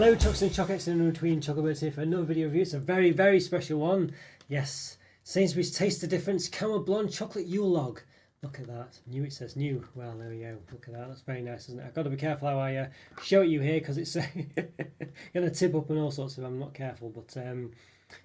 Hello Chocks and Chockettes in between, Roberto here for another video review. It's a very, very special one. Yes, Sainsbury's Taste the Difference Camel Blonde Chocolate Yule Log. Look at that. New, it says new. Well, there we go. Look at that. That's very nice, isn't it? I've got to be careful how I show it you here because it's going to tip up and all sorts if I'm not careful. But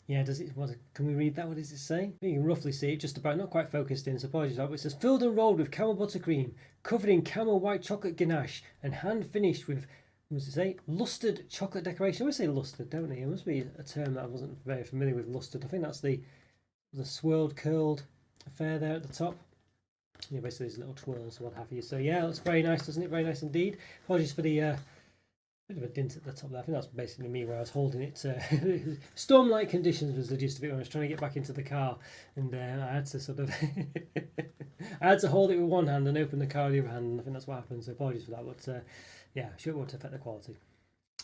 yeah, does it? Can we read that? What does it say? You can roughly see it, just about, not quite focused in, so apologies. But it says filled and rolled with camel buttercream, covered in camel white chocolate ganache, and hand finished with, what does it say? Lustered chocolate decoration. I always say lustered, don't they? It must be a term that I wasn't very familiar with, lustered. I think that's the swirled, curled affair there at the top. Yeah, basically these little twirls, what have you. So yeah, that's very nice, doesn't it? Very nice indeed. Apologies for the bit of a dint at the top there. I think that's basically me where I was holding it. Storm-like conditions was the gist of it when I was trying to get back into the car, and I had to sort of I had to hold it with one hand and open the car with the other hand, and I think that's what happened. So apologies for that, but yeah, sure it won't affect the quality.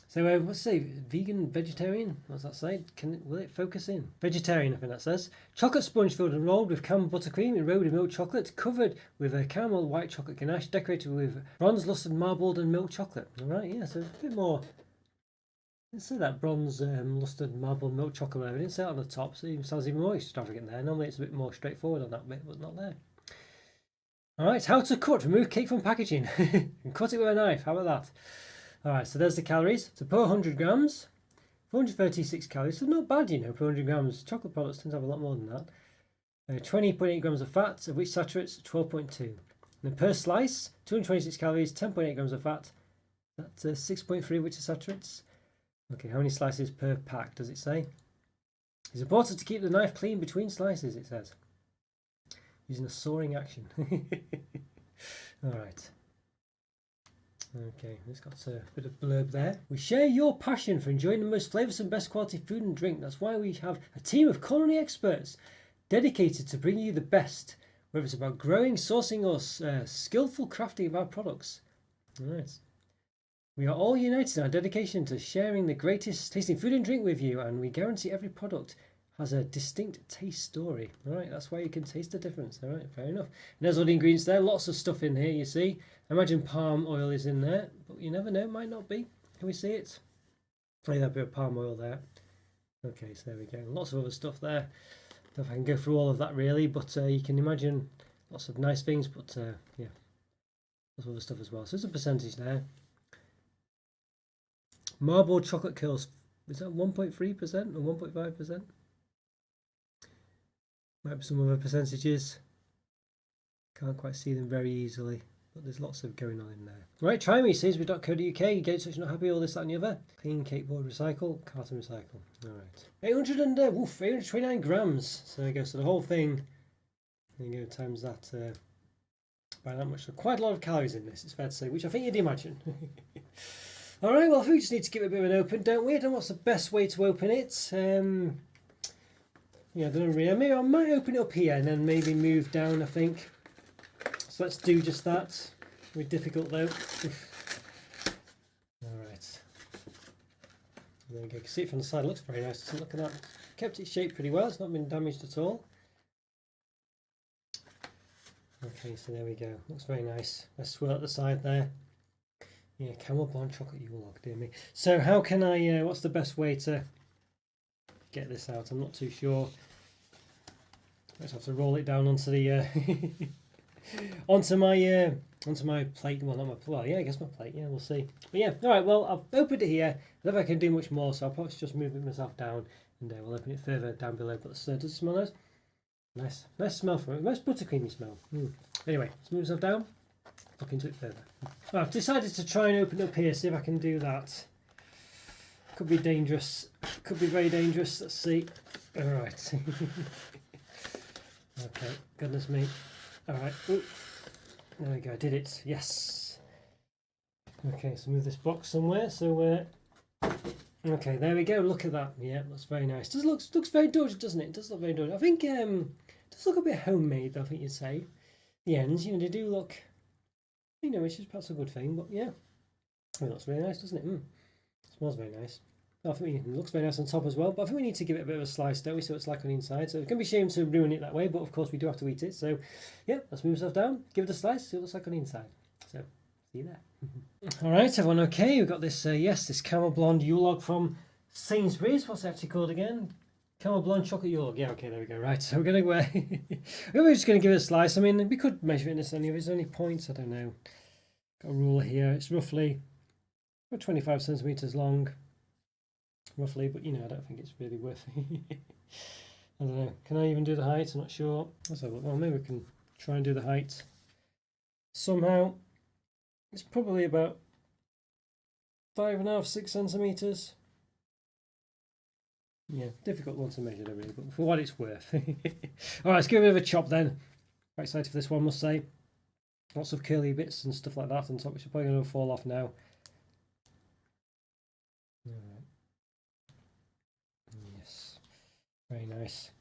So what's it say? Vegan, vegetarian? What does that say? Will it focus in? Vegetarian, I think that says. Chocolate sponge filled and rolled with camel buttercream, eroded milk chocolate, covered with a caramel white chocolate ganache, decorated with bronze lustered marbled and milk chocolate. All right, yeah, so a bit more. Let's say that bronze lustered marbled milk chocolate there. I didn't say it on the top, so it sounds even more extravagant there. Normally it's a bit more straightforward on that bit, but not there. All right, how to cut. Remove cake from packaging and cut it with a knife. How about that? Alright, so there's the calories. So per 100 grams, 436 calories. So not bad, you know, per 100 grams. Chocolate products tend to have a lot more than that. 20.8 grams of fat, of which saturates 12.2. And then per slice, 226 calories, 10.8 grams of fat. That's 6.3, which is saturates. Okay, how many slices per pack does it say? It's important to keep the knife clean between slices, it says. Using a sawing action. Alright. Okay, it's got a bit of blurb there. We share your passion for enjoying the most flavoursome, best quality food and drink. That's why we have a team of culinary experts dedicated to bringing you the best, whether it's about growing, sourcing, or skillful crafting of our products. All right. We are all united in our dedication to sharing the greatest tasting food and drink with you, and we guarantee every product has a distinct taste story. All right, that's why you can taste the difference. All right, fair enough. And there's all the ingredients there. Lots of stuff in here, you see. I imagine palm oil is in there, but you never know, it might not be. Can we see it? Oh, yeah, a bit of palm oil there. Okay, so there we go. Lots of other stuff there. I don't know if I can go through all of that really, but you can imagine lots of nice things, but yeah, lots of other stuff as well. So there's a percentage there. Marbled chocolate curls. Is that 1.3% or 1.5%? Might be some other percentages. Can't quite see them very easily, but there's lots of going on in there. Right, try me, Sainsbury.co.uk. You get such not happy, all this, that, and the other. Clean cake board recycle, carton recycle. All right, 829 grams. So there you go. So the whole thing, there you go, times that by that much. So quite a lot of calories in this, it's fair to say, which I think you'd imagine. All right, well, we just need to give it a bit of an open, don't we? I don't know what's the best way to open it. Yeah, I don't know really. Maybe I might open it up here and then maybe move down, I think. So let's do just that. Very difficult though. Alright. There we go. You can see it from the side. It looks very nice. Look at that. Kept its shape pretty well. It's not been damaged at all. Okay, so there we go. Looks very nice. Let's swirl at the side there. Yeah, camel blonde chocolate Yule log, dear me. So how can I, what's the best way to get this out? I'm not too sure. Let's have to roll it down onto the onto my plate. Well, not my well, yeah, I guess my plate. Yeah, we'll see. But yeah, all right. Well, I've opened it here. I don't know if I can do much more, so I'll probably just move it myself down, and we'll open it further down below. But does it smell nice? Nice smell from it. Nice buttercreamy smell. Anyway, let's move myself down. Look into it further. Well, I've decided to try and open it up here. See if I can do that. Could be dangerous. Could be very dangerous. Let's see. All right. Okay, goodness me. Alright, there we go, I did it, yes. Okay, so move this box somewhere, so, okay, there we go, look at that, yeah, that's very nice. Looks very dodgy, doesn't it? It does look very dodgy. I think, it does look a bit homemade, I think you'd say. The ends, you know, they do look, you know, which is perhaps a good thing, but yeah. I mean, it looks very nice, doesn't it? It smells very nice. I think it looks very nice on top as well, but I think we need to give it a bit of a slice, don't we, so it's like on the inside. So it can be a shame to ruin it that way, but of course we do have to eat it. So yeah, let's move ourselves down, give it a slice, see what it looks like on the inside. So see See you there. All right, everyone. Okay, we've got this. Yes, this Camel Blonde Yule log from Sainsbury's. What's it actually called again? Camel Blonde Chocolate Yule log. Yeah, okay, there we go. Right, so we're gonna we're just gonna give it a slice. I mean, we could measure it in this. If there's any points, I don't know. Got a ruler here. It's roughly about 25 centimeters long, roughly. But you know, I don't think it's really worth it. I don't know. Can I even do the height? I'm not sure. Let's have a look. Well, maybe we can try and do the height somehow. It's probably about 5.5, 6 centimeters. Yeah, difficult one to measure, really, but for what it's worth. All right, let's give it a bit of a chop then. Quite excited for this one, must say. Lots of curly bits and stuff like that on top, which are probably going to fall off now. All right. Yes, very nice.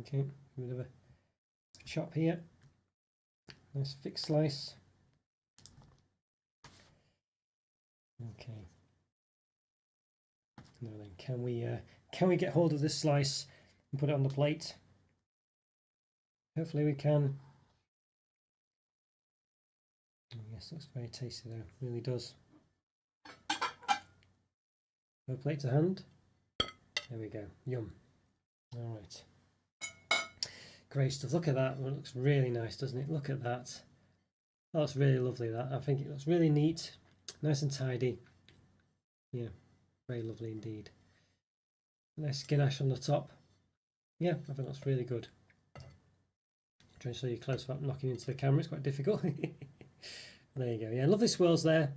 Okay, a bit of a chop here. Nice thick slice. Okay. Now then, can we get hold of this slice and put it on the plate? Hopefully we can. Oh, yes, looks very tasty though. Really does. A plate to hand. There we go. Yum. All right. Great stuff. Look at that. It looks really nice, doesn't it? Look at that. Oh, that's really lovely. That I think it looks really neat, nice and tidy. Yeah, very lovely indeed. Nice ganache on the top. Yeah, I think that's really good. Trying to show you close without knocking into the camera. It's quite difficult. There you go. Yeah, lovely swirls there.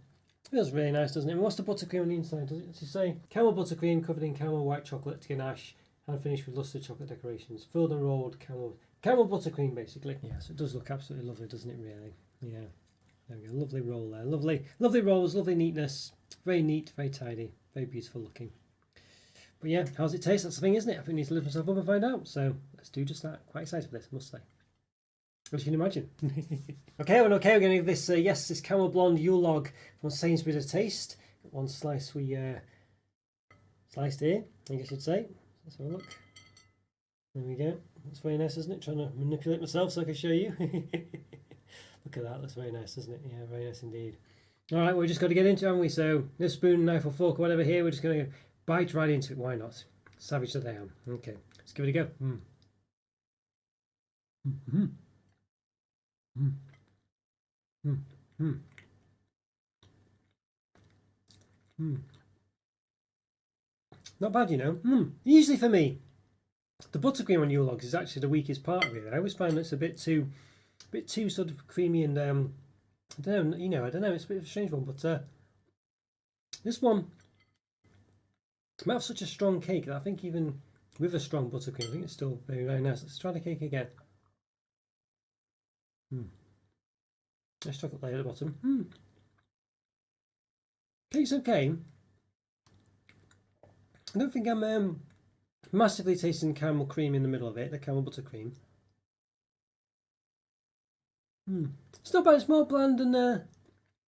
Feels really nice, doesn't it? And what's the buttercream on the inside? Does it say caramel buttercream covered in caramel white chocolate ganache? And finished with lustre chocolate decorations, filled and rolled caramel buttercream, basically. Yes, it does look absolutely lovely, doesn't it? Really, yeah. There we go. Lovely roll there. Lovely rolls. Lovely neatness. Very neat, very tidy, very beautiful looking. But yeah, how's it taste? That's the thing, isn't it? I think I need to lift myself up and find out. So let's do just that. Quite excited for this, I must say. As you can imagine. Okay, we're going to give this this Camel Blonde Yule log from Sainsbury's a taste. One slice we sliced here, I guess you'd say. Let's have a look. There we go. That's very nice, isn't it? Trying to manipulate myself so I can show you. Look at that. That's very nice, isn't it? Yeah, very nice indeed. All right, we've just got to get into it, haven't we? So this spoon, knife or fork or whatever here, we're just going to bite right into it. Why not? Savage that I am. Okay, let's give it a go. Not bad, you know. Usually for me, the buttercream on Yule logs is actually the weakest part of it. I always find it's a bit too sort of creamy and I don't know. I don't know. It's a bit of a strange one, but this one might have such a strong cake that I think even with a strong buttercream, I think it's still very, very nice. Let's try the cake again. Nice chocolate layer at the bottom. Cake's okay. I don't think I'm massively tasting caramel cream in the middle of it, the caramel buttercream. It's not bad, it's more bland than I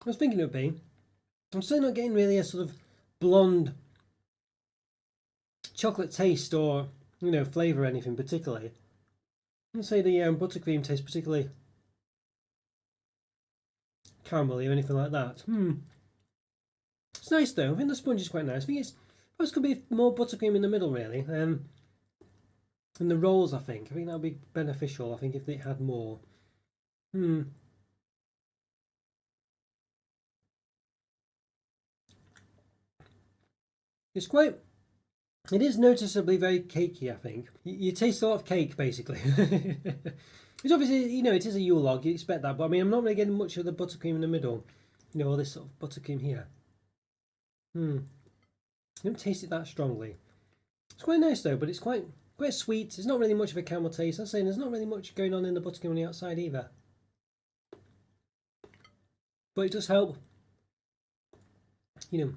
was thinking it would be. I'm still not getting really a sort of blonde chocolate taste or, you know, flavour or anything particularly. I wouldn't say the buttercream tastes particularly caramelly or anything like that. It's nice though. I think the sponge is quite nice. I think it's could be more buttercream in the middle really. And the rolls, I think that would be beneficial. I think if they had more. It is noticeably very cakey, I think. You taste a lot of cake, basically. It's obviously, you know, it is a Yule log, you expect that, but I mean, I'm not really getting much of the buttercream in the middle. You know, all this sort of buttercream here. I don't taste it that strongly. It's quite nice though, but it's quite sweet. There's not really much of a caramel taste. I'm saying there's not really much going on in the buttercream on the outside either. But it does help, you know,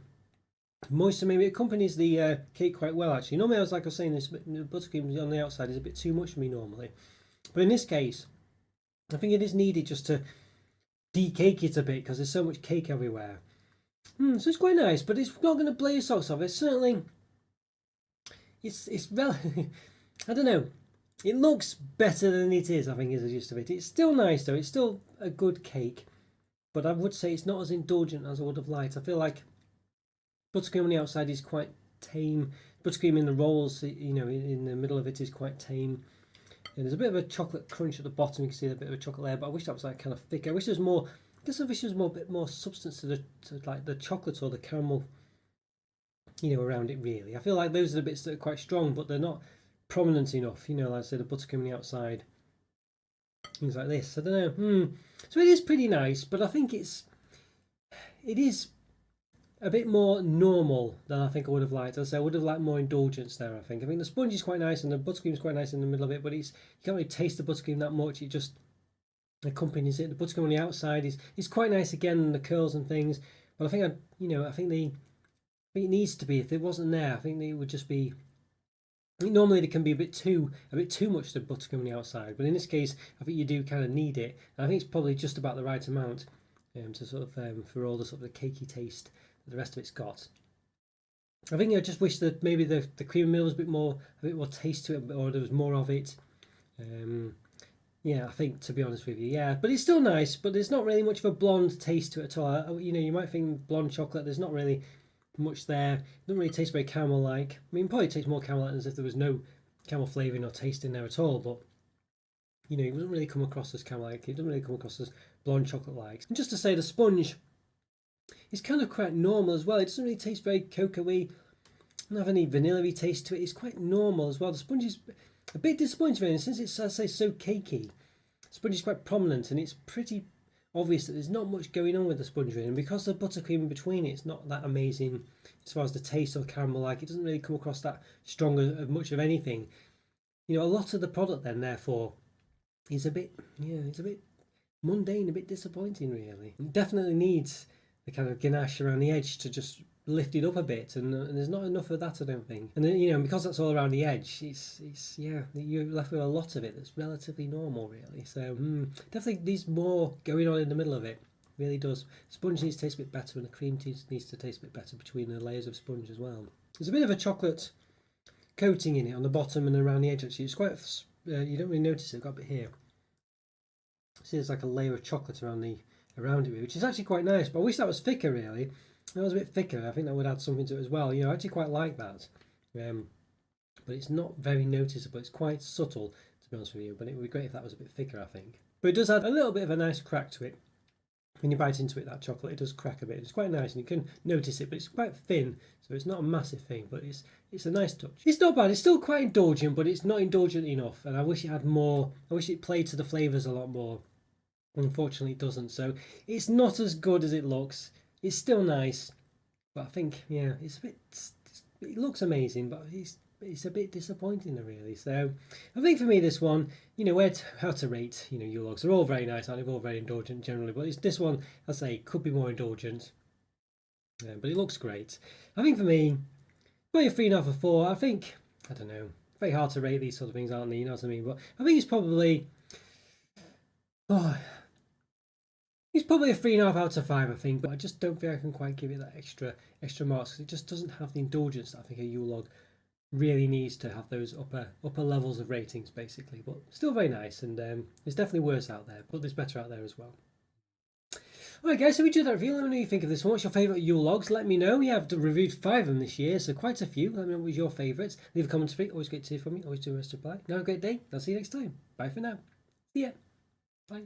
moisten. Maybe it accompanies the cake quite well actually. Normally, like I was saying, this buttercream on the outside is a bit too much for me normally. But in this case, I think it is needed just to decake it a bit because there's so much cake everywhere. So it's quite nice, but it's not going to blow your socks off. It's certainly, it's I don't know. It looks better than it is, I think, is the gist of it. It's still nice though. It's still a good cake. but I would say it's not as indulgent as I would have liked. I feel like buttercream on the outside is quite tame. Buttercream in the rolls, in the middle of it is quite tame. And there's a bit of a chocolate crunch at the bottom. You can see a bit of a chocolate layer, but I wish that was like kind of thicker. I wish there was more. I guess I wish there was more, bit more substance to like the chocolate or the caramel, around it. Really, I feel like those are the bits that are quite strong, but they're not prominent enough. Like I said, the buttercream on the outside, things like this. I don't know. So it is pretty nice, but I think it is a bit more normal than I think I would have liked. As I say, I would have liked more indulgence there. I think the sponge is quite nice and the buttercream is quite nice in the middle of it, but you can't really taste the buttercream that much. It just accompanies it. The buttercream on the outside is quite nice again, and the curls and things. But I think I think it needs to be. If it wasn't there, I think it would just be. I think normally there can be a bit too much the buttercream on the outside, but in this case, I think you do kind of need it. And I think it's probably just about the right amount to sort of for all the sort of the cakey taste that the rest of it's got. I think I just wish that maybe the cream meal was a bit more taste to it, or there was more of it. Yeah, I think, to be honest with you, yeah, but it's still nice. But there's not really much of a blonde taste to it at all. You might think blonde chocolate. There's not really much there. It doesn't really taste very caramel-like. I mean, it probably tastes more caramel-like as if there was no caramel flavouring or taste in there at all. But it doesn't really come across as caramel-like. It doesn't really come across as blonde chocolate-like. And just to say, the sponge is kind of quite normal as well. It doesn't really taste very cocoa-y. Doesn't have any vanilla-y taste to it. It's quite normal as well. The sponge is a bit disappointing, and since it's, as I say, so cakey. The sponge is quite prominent, and it's pretty obvious that there's not much going on with the sponge really, and because the buttercream in between it's not that amazing as far as the taste or caramel like. It doesn't really come across that strong of much of anything. A lot of the product then therefore is a bit mundane, a bit disappointing really. It definitely needs the kind of ganache around the edge to just lift it up a bit, and there's not enough of that, I don't think. And then, because that's all around the edge, it's you're left with a lot of it that's relatively normal really. So definitely needs more going on in the middle of it. Really does. Sponge needs to taste a bit better, and the cream needs to taste a bit better between the layers of sponge as well. There's a bit of a chocolate coating in it on the bottom and around the edge actually. It's quite you don't really notice it. I've got a bit here. See, there's like a layer of chocolate around it, which is actually quite nice. But I wish that was thicker really. That was a bit thicker. I think that would add something to it as well. I actually quite like that. But it's not very noticeable. It's quite subtle, to be honest with you. But it would be great if that was a bit thicker, I think. But it does add a little bit of a nice crack to it. When you bite into it, that chocolate, it does crack a bit. It's quite nice, and you can notice it, but it's quite thin, so it's not a massive thing, but it's a nice touch. It's not bad. It's still quite indulgent, but it's not indulgent enough, and I wish it had more. I wish it played to the flavours a lot more. Unfortunately, it doesn't, so it's not as good as it looks. It's still nice, but I think, it's a bit. It looks amazing, but it's a bit disappointing, really. So I think for me, this one, how to rate, Yule logs. They're all very nice, and they're all very indulgent generally, but this one, I say, could be more indulgent. But it looks great. I think for me, probably a 3.5 or 4. I think, I don't know, very hard to rate these sort of things, aren't they? You know what I mean? But I think it's probably. It's probably a 3.5 out of 5, I think, but I just don't think I can quite give it that extra marks, because it just doesn't have the indulgence that I think a Yule log really needs to have those upper levels of ratings, basically. But still very nice, and there's definitely worse out there, but there's better out there as well. Alright guys, so we did that review. Let me know what you think of this one. What's your favourite Yule logs? Let me know. I've reviewed 5 of them this year, so quite a few. Let me know what was your favourites. Leave a comment free. Always great to hear from you. Always do the best to reply. Have a great day. I'll see you next time. Bye for now. See ya. Bye.